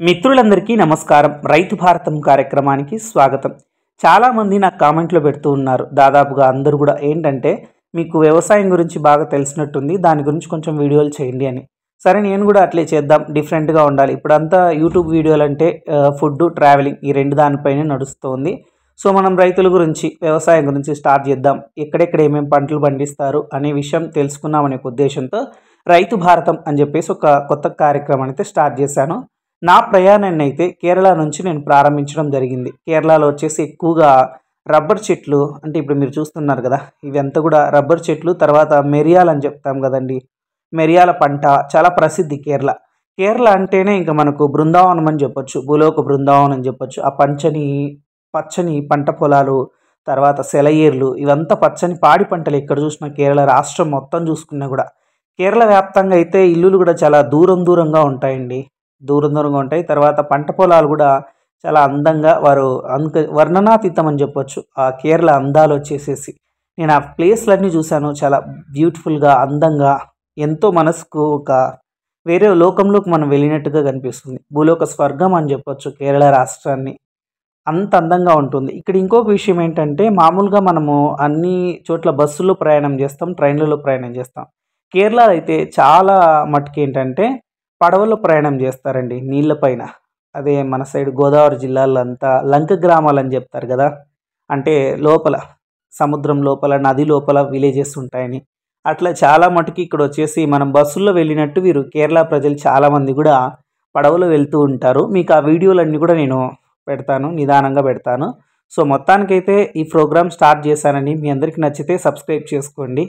మిత్రులందరికీ నమస్కారం. రైతు భారతం కార్యక్రమానికి స్వాగతం. చాలామంది నాకు కామెంట్లో పెడుతూ ఉన్నారు. దాదాపుగా అందరూ కూడా ఏంటంటే, మీకు వ్యవసాయం గురించి బాగా తెలిసినట్టుంది, దాని గురించి కొంచెం వీడియోలు చేయండి అని. సరే, నేను కూడా అట్లే చేద్దాం, డిఫరెంట్గా ఉండాలి. ఇప్పుడంతా యూట్యూబ్ వీడియోలు అంటే ఫుడ్, ట్రావెలింగ్ ఈ రెండు దానిపైనే నడుస్తుంది. సో మనం రైతుల గురించి, వ్యవసాయం గురించి స్టార్ట్ చేద్దాం. ఎక్కడెక్కడ ఏమేమి పంటలు పండిస్తారు అనే విషయం తెలుసుకుందామనే ఉద్దేశంతో రైతు భారతం అని చెప్పేసి ఒక కొత్త కార్యక్రమాన్ని అయితే స్టార్ట్ చేశాను. నా ప్రయాణాన్ని అయితే కేరళ నుంచి నేను ప్రారంభించడం జరిగింది. కేరళలో వచ్చేసి ఎక్కువగా రబ్బర్ చెట్లు, అంటే ఇప్పుడు మీరు చూస్తున్నారు కదా, ఇవంతా కూడా రబ్బర్ చెట్లు. తర్వాత మిరియాలు అని చెప్తాం కదండి, మిరియాల పంట చాలా ప్రసిద్ధి కేరళ. కేరళ అంటేనే ఇంకా మనకు బృందావనం అని చెప్పొచ్చు, భూలోక బృందావనం అని చెప్పొచ్చు. ఆ పచ్చని పంట పొలాలు, తర్వాత సెలయేర్లు, ఇవంతా పచ్చని పాడి పంటలు ఎక్కడ చూసినా కేరళ రాష్ట్రం మొత్తం చూసుకున్నా కూడా. కేరళ వ్యాప్తంగా అయితే ఇల్లులు కూడా చాలా దూరంగా ఉంటాయండి, దూరంగా ఉంటాయి. తర్వాత పంట పొలాలు కూడా చాలా అందంగా, వర్ణనాతీతం అని చెప్పొచ్చు ఆ కేరళ అందాలు వచ్చేసేసి. నేను ఆ ప్లేస్లన్నీ చూశాను, చాలా బ్యూటిఫుల్గా, అందంగా, ఎంతో మనసుకు ఒక వేరే లోకంలోకి మనం వెళ్ళినట్టుగా కనిపిస్తుంది. భూలోక స్వర్గం అని చెప్పొచ్చు కేరళ రాష్ట్రాన్ని, అంత అందంగా ఉంటుంది. ఇక్కడ ఇంకొక విషయం ఏంటంటే, మామూలుగా మనము అన్ని చోట్ల బస్సుల్లో ప్రయాణం చేస్తాం, ట్రైన్లలో ప్రయాణం చేస్తాం. కేరళ అయితే చాలా మటుకు ఏంటంటే పడవలో ప్రయాణం చేస్తారండి, నీళ్ళపైన. అదే మన సైడ్ గోదావరి జిల్లాలో అంతా లంక గ్రామాలు అని చెప్తారు కదా, అంటే లోపల సముద్రం లోపల, నది లోపల విలేజెస్ ఉంటాయని. అట్లా చాలా మటుకు ఇక్కడ వచ్చేసి మనం బస్సుల్లో వెళ్ళినట్టు వీరు కేరళ ప్రజలు చాలామంది కూడా పడవలో వెళ్తూ ఉంటారు. మీకు ఆ వీడియోలన్నీ కూడా నేను పెడతాను, నిదానంగా పెడతాను. సో మొత్తానికైతే ఈ ప్రోగ్రామ్ స్టార్ట్ చేశానని, మీ అందరికీ నచ్చితే సబ్స్క్రైబ్ చేసుకోండి.